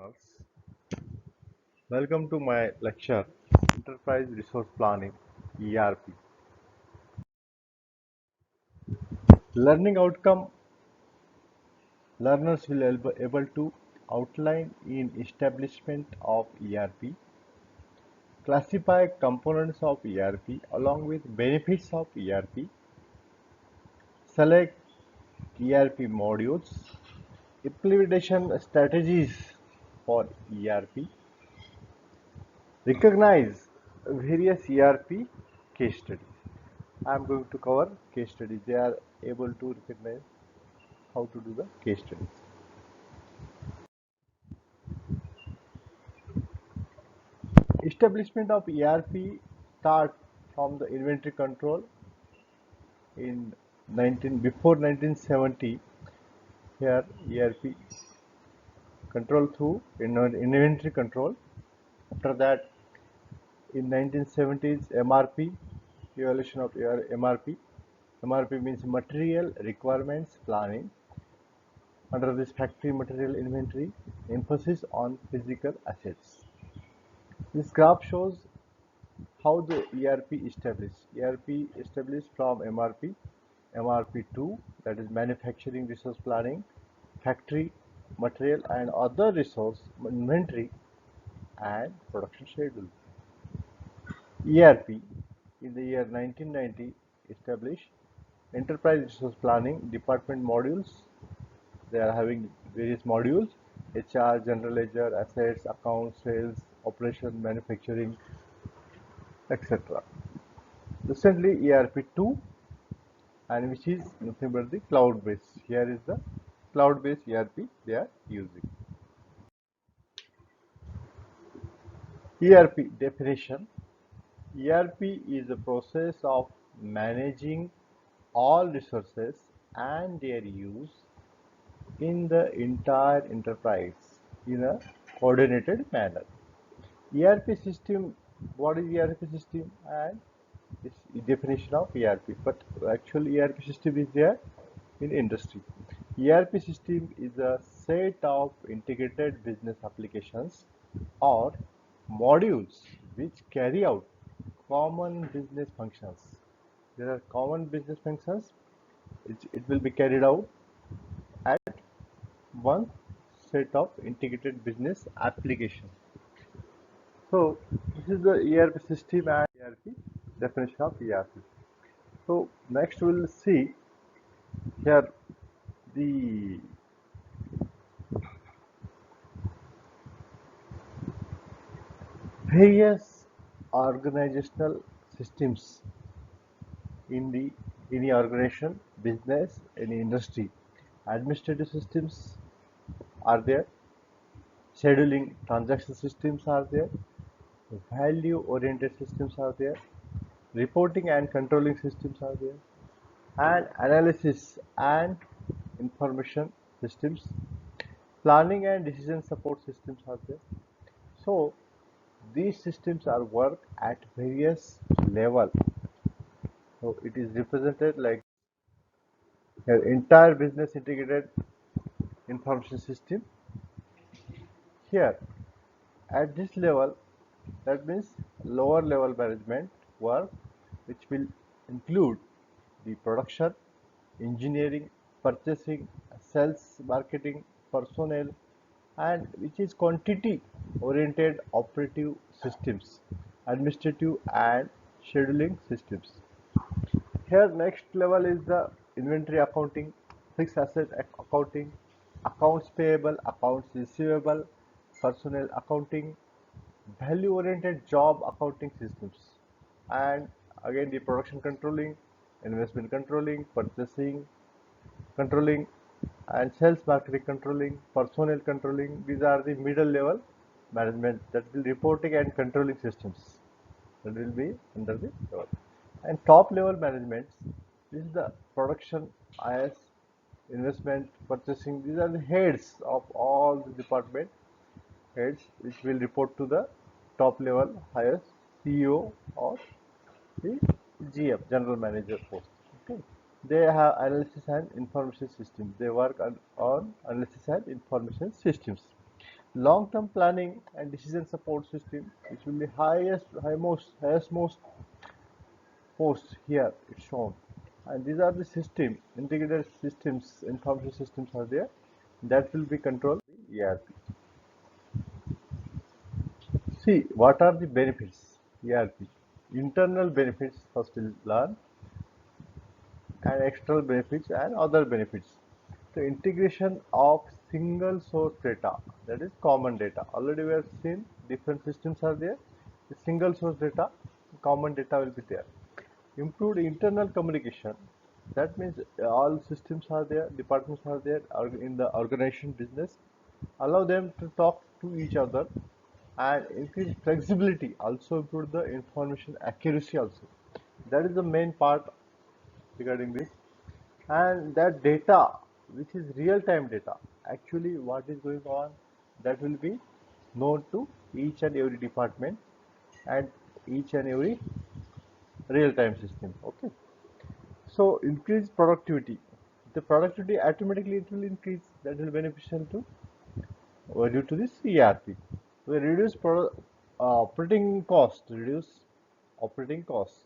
listeners. Welcome to my lecture, Enterprise Resource Planning (ERP). Learning outcome learners will able to outline in establishment of ERP, classify components of ERP along with benefits of ERP, select ERP modules, implementation strategies for ERP, recognize various ERP case studies. I am going to cover case studies. They are able to recognize how to do the case studies. Establishment of ERP start from the inventory control in 19 before 1970. Here ERP control through inventory control. After that, in 1970s MRP, evaluation of MRP. MRP means material requirements planning. Under this factory material inventory, emphasis on physical assets. This graph shows how the ERP established. ERP established from MRP, MRP2, that is manufacturing resource planning, factory material and other resource inventory and production schedule. ERP in the year 1990 established enterprise resource planning department modules. They are having various modules: HR, general ledger, assets, accounts, sales, operation, manufacturing, etc. Recently ERP2, and which is nothing but the cloud based. Here is the cloud based ERP they are using. ERP definition: ERP is a process of managing all resources and their use in the entire enterprise in a coordinated manner. ERP system, what is ERP system and its definition of ERP? But actual ERP system is there in industry. ERP system is a set of integrated business applications or modules which carry out common business functions. There are common business functions which it will be carried out at one set of integrated business application. So this is the ERP system and ERP definition of ERP. So next we will see here the various organizational systems in the any organization, business, any industry. Administrative systems are there, scheduling transaction systems are there, value oriented systems are there, reporting and controlling systems are there, and analysis and information systems, planning and decision support systems are there. So these systems are work at various level. So it is represented like your entire business integrated information system. Here at this level, that means lower level management work, which will include the production, engineering, purchasing, sales, marketing, personnel, and which is quantity oriented operative systems, administrative and scheduling systems. Here next level is the inventory accounting, fixed asset accounting, accounts payable, accounts receivable, personnel accounting, value oriented job accounting systems, and again the production controlling, investment controlling, purchasing controlling, and sales marketing controlling, personnel controlling. These are the middle level management, that will reporting and controlling systems that will be under the level. And top level management is the production, IS, investment, purchasing. These are the heads of all the department heads which will report to the top level highest CEO or the GM, general manager post. Okay. They have analysis and information systems. They work on analysis and information systems. long-term planning and decision support system, which will be highest most post here it's shown. And these are the system integrated systems, information systems are there that will be controlled by ERP. See, what are the benefits? ERP. Internal benefits first we'll learn, and external benefits and other benefits. The integration of single source data, that is common data. Already we have seen different systems are there. The single source data, common data will be there. Improved internal communication. That means all systems are there, departments are there in the organization business. Allow them to talk to each other and increase flexibility. Also improve the information accuracy also. That is the main part regarding this. And that data, which is real-time data, actually what is going on, that will be known to each and every department and each and every real-time system. Okay, so increase productivity. The productivity automatically it will increase. That will be beneficial to due to this ERP. We reduce operating cost, reduce operating costs,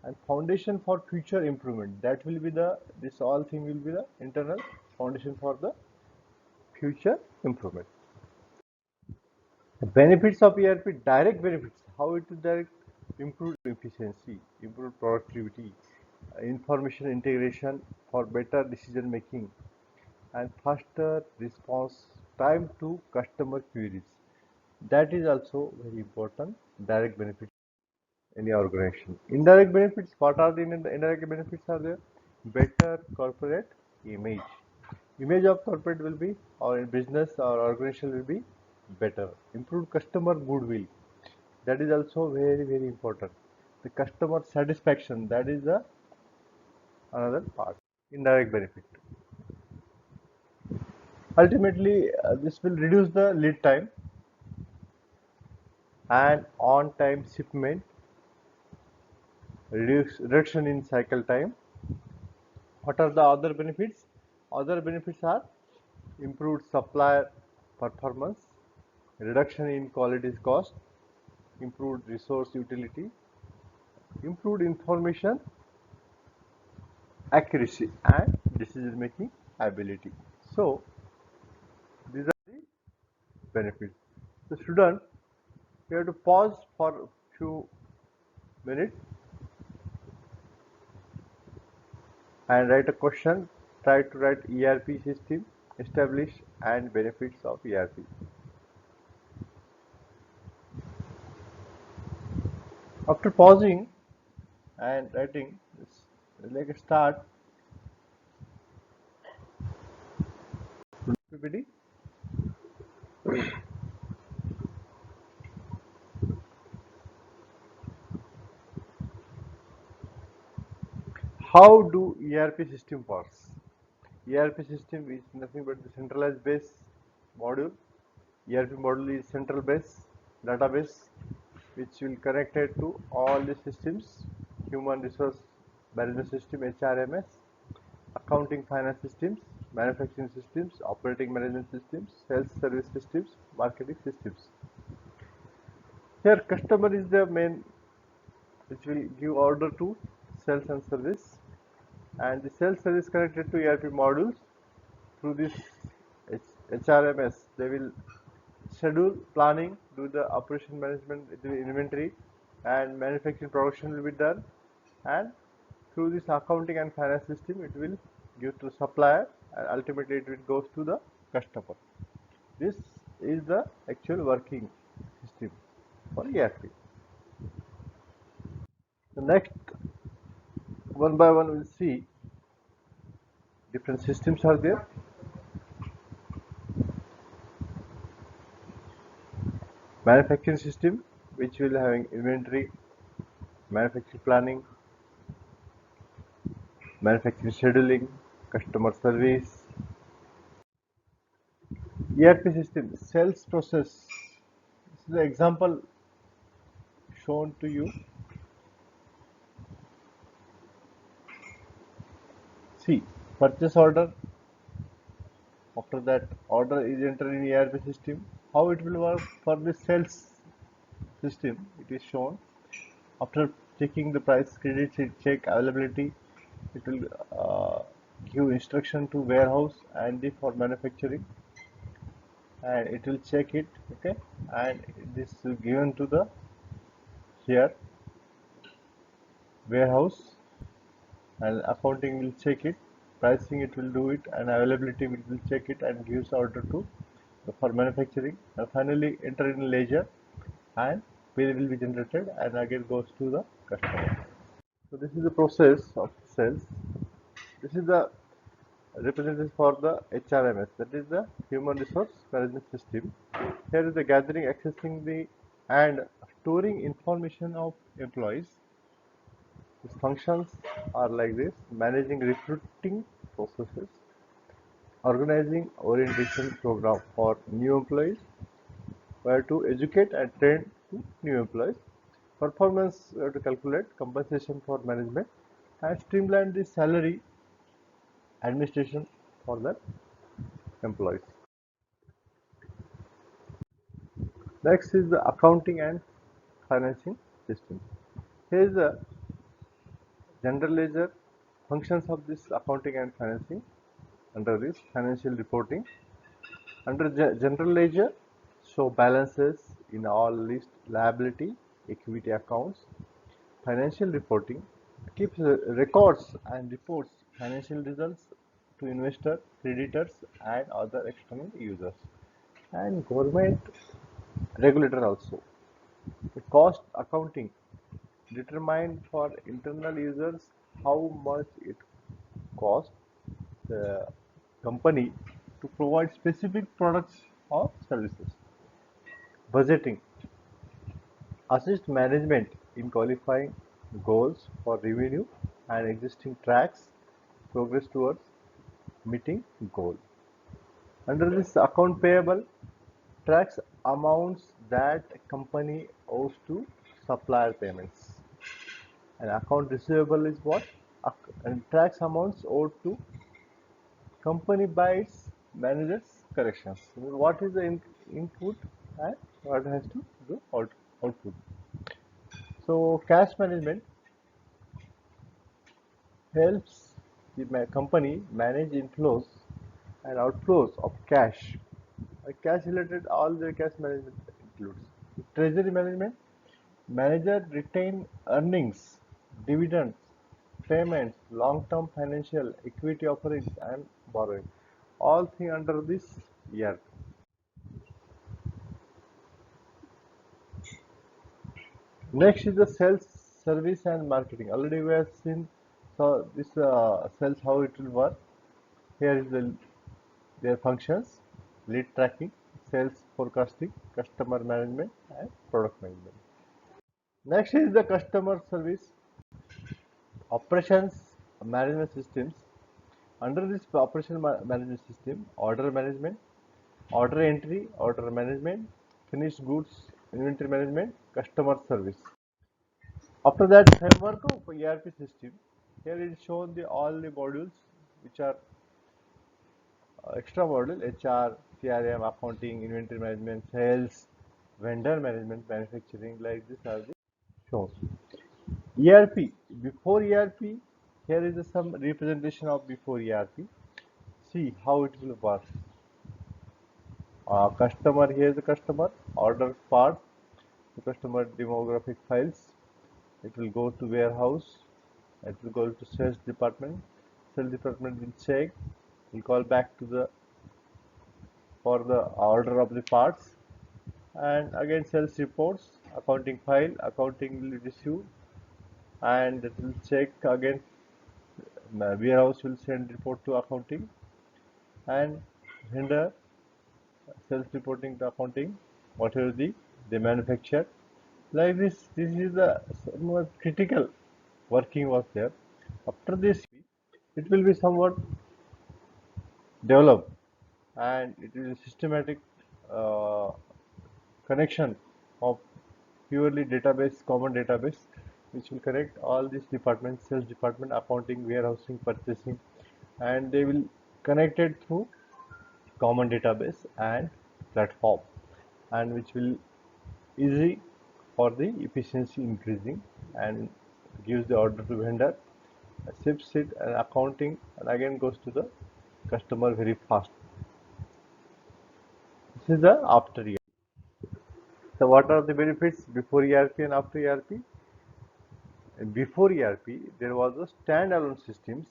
and foundation for future improvement. That will be the, this all thing will be the internal foundation for the future improvement. The benefits of ERP, direct benefits, how it will direct, improve efficiency, improve productivity, information integration for better decision making, and faster response time to customer queries. That is also very important direct benefits in the organization. Indirect benefits, what are the indirect benefits are there? Better corporate image. Image of corporate will be, or in business or organization will be better. Improved customer goodwill. That is also very important. The customer satisfaction, that is the another part. Indirect benefit. Ultimately, this will reduce the lead time and on-time shipment, reduction in cycle time. What are the other benefits? Other benefits are improved supplier performance, reduction in quality cost, improved resource utility, improved information accuracy, and decision making ability. So these are the benefits. So student, you have to pause for a few minutes and write a question. Try to write ERP system, establish and benefits of ERP. After pausing and writing, like a start PPT. How do ERP system works? ERP system is nothing but the centralized base module. ERP module is central base database which will connect it to all the systems: human resource management system HRMS, accounting finance systems, manufacturing systems, operating management systems, sales service systems, marketing systems. Here customer is the main which will give order to sales and service, and the sales service connected to ERP modules through this HRMS. They will schedule planning, do the operation management, do inventory, and manufacturing production will be done. And through this accounting and finance system, it will give to supplier, and ultimately it will goes to the customer. This is the actual working system for ERP. The next, one by one, we'll see different systems are there. Manufacturing system, which will having inventory, manufacturing planning, manufacturing scheduling, customer service. ERP system, sales process. This is the example shown to you. See, purchase order, After that, order is entered in ERP system. How it will work for the sales system, it is shown. After checking the price, credit check availability, it will give instruction to warehouse and the for manufacturing, and it will check it. Okay, and this is given to the here warehouse, and accounting will check it, pricing it will do it, and availability will check it and gives order to for manufacturing, and finally enter in ledger, and bill will be generated and again goes to the customer. So this is the process of sales. This is the representative for the HRMS, that is the Human Resource Management System. Here is the gathering, accessing the and storing information of employees. Its functions are like this: managing recruiting processes, organizing orientation program for new employees, where to educate and train to new employees, performance to calculate, compensation for management, and streamline the salary administration for the employees. Next is the accounting and financing system. Here is the general ledger, functions of this accounting and financing. Under this, financial reporting. Under general ledger, show balances in all list, liability, equity accounts. Financial reporting keeps records and reports financial results to investors, creditors, and other external users. And government regulator also. The cost accounting determined for internal users how much it costs the company to provide specific products or services. Budgeting assist management in qualifying goals for revenue and existing tracks progress towards meeting goal. Under this, account payable tracks amounts that company owes to supplier payments. And account receivable is what? And tracks amounts owed to company by its managers corrections. What is the input and what has to do output. So cash management helps the company manage inflows and outflows of cash. Cash related, all the cash management includes. Treasury management, manager retain earnings, dividends, payments, long-term financial, equity offerings, and borrowing. All things under this year. Next is the sales, service, and marketing. Already we have seen so this sales how it will work. Here is their functions: lead tracking, sales forecasting, customer management, and product management. Next is the customer service operations management systems. Under this operation management system, order management, order entry, order management, finished goods, inventory management, customer service. After that, framework of ERP system. Here is shown the all the modules which are extra module: HR, CRM, accounting, inventory management, sales, vendor management, manufacturing. Like this are the shown. ERP. Before ERP, here is some representation of before ERP. See how it will work. Customer, here is the customer, order part, the customer demographic files. It will go to warehouse, it will go to sales department will check, will call back to the for the order of the parts, and again sales reports, accounting file, accounting will receive, and it will check again, warehouse will send report to accounting, and vendor sales reporting to accounting, whatever they manufacture. Like this is the more critical working was there. After this, it will be somewhat developed, and it is a systematic uh, connection of purely database, common database, which will connect all these departments: sales department, accounting, warehousing, purchasing, and they will connect it through common database and platform, and which will easy for the efficiency increasing, and gives the order to vendor, ships it and accounting, and again goes to the customer very fast. This is the after ERP. So what are the benefits before ERP and after ERP? And before ERP, there was a standalone systems,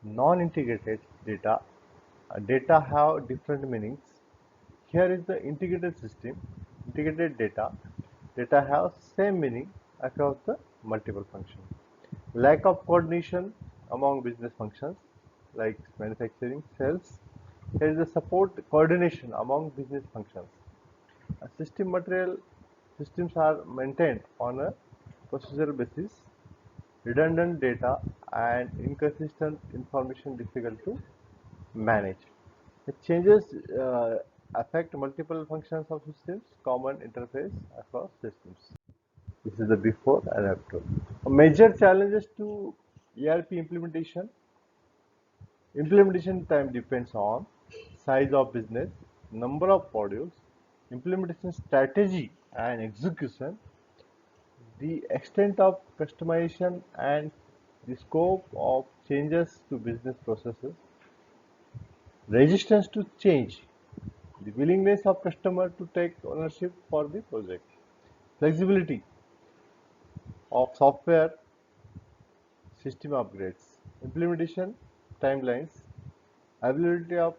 non-integrated data. Data have different meanings. Here is the integrated system, integrated data. Data have same meaning across the multiple functions. Lack of coordination among business functions like manufacturing, sales. There is a support coordination among business functions. System material systems are maintained on a procedural basis. Redundant data and inconsistent information difficult to manage. The changes affect multiple functions of systems, common interface across systems. This is the before and after. Major challenges to ERP implementation. Implementation time depends on size of business, number of modules, implementation strategy and execution, the extent of customization and the scope of changes to business processes, resistance to change, the willingness of customer to take ownership for the project, flexibility of software system upgrades, implementation timelines, availability of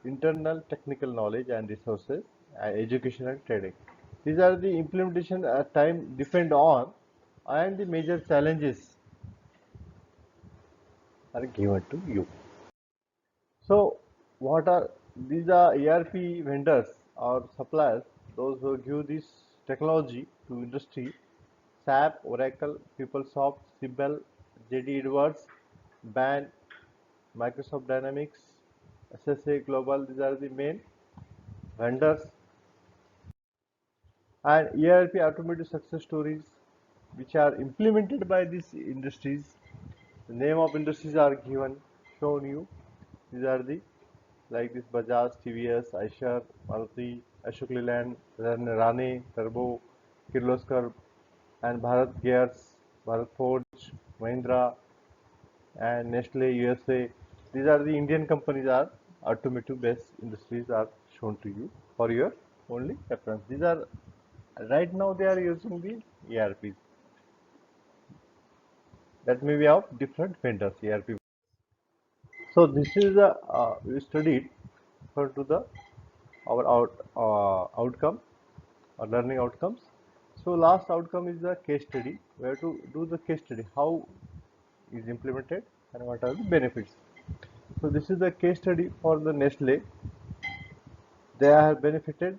internal technical knowledge and resources, education and training. These are the implementation time depend on, and the major challenges are given to you. So, what are these are ERP vendors or suppliers, those who give this technology to industry: SAP, Oracle, PeopleSoft, Siebel, JD Edwards, BAN, Microsoft Dynamics, SSA Global. These are the main vendors. And ERP automotive success stories which are implemented by these industries. The name of industries are given, shown you. These are the like this: Bajaj, TVS, Eicher, Maruti, Ashok Leyland, Rane, Turbo, Kirloskar, and Bharat Gears, Bharat Forge, Mahindra, and Nestle USA. These are the Indian companies are automotive based industries are shown to you for your only reference. These are right now they are using the ERPs that may be of different vendors ERP. So this is the we studied for to the our outcome or learning outcomes. So last outcome is the case study. We have to do the case study how is implemented and what are the benefits. So this is the case study for the Nestle. They are benefited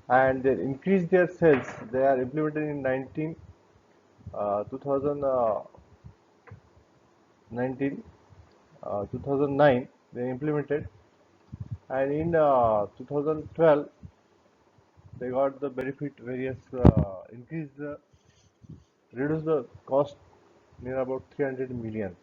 and they increase their sales. They are implemented in 2009 they implemented, and in 2012 they got the benefit various increase the reduce the cost near about 300 million.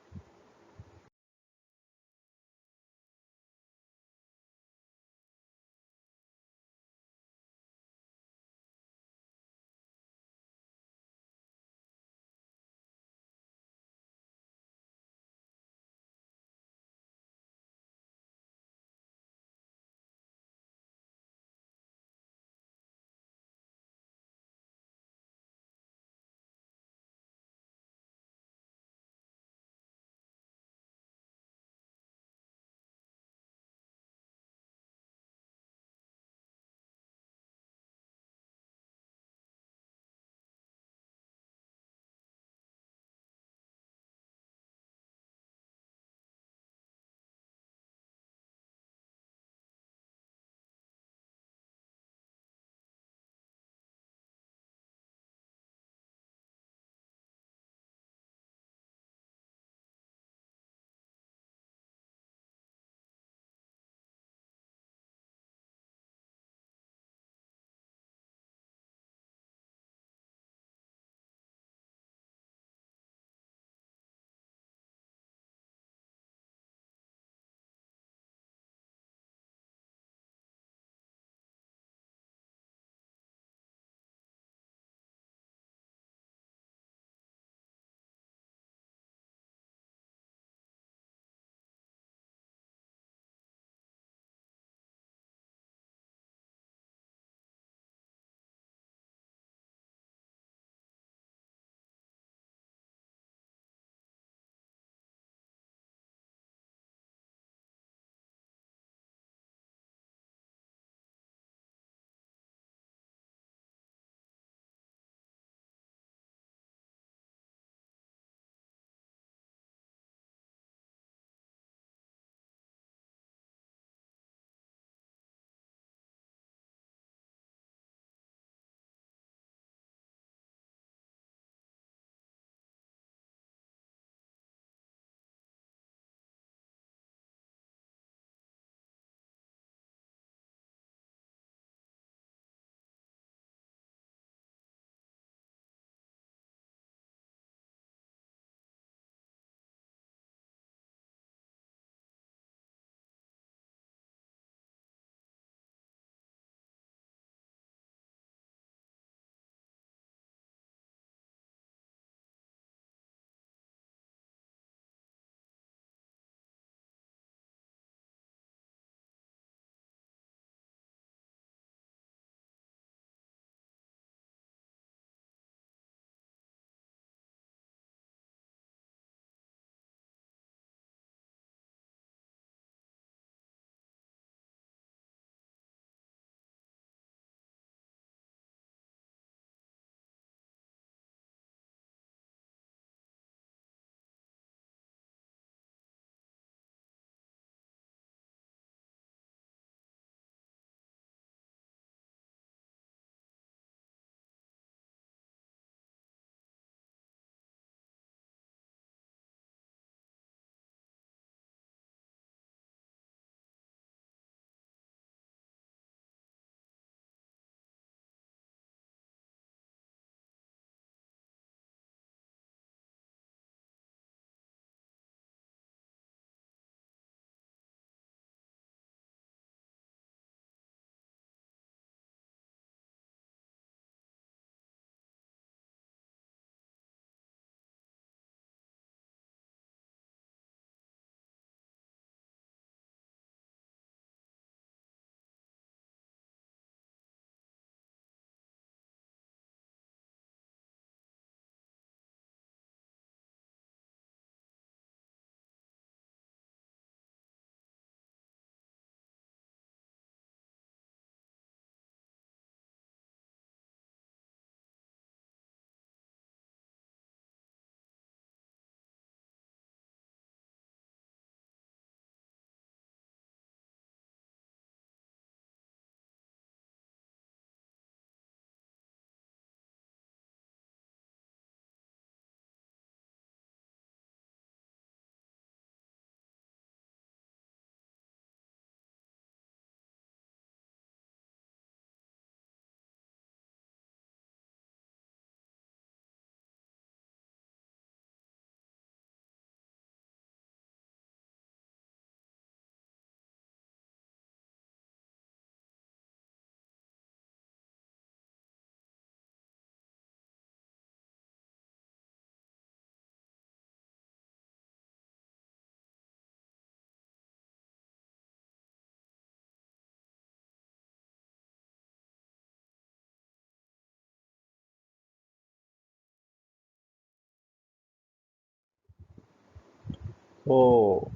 So,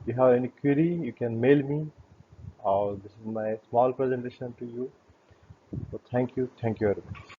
if you have any query, you can mail me. This is my small presentation to you. So, thank you very much.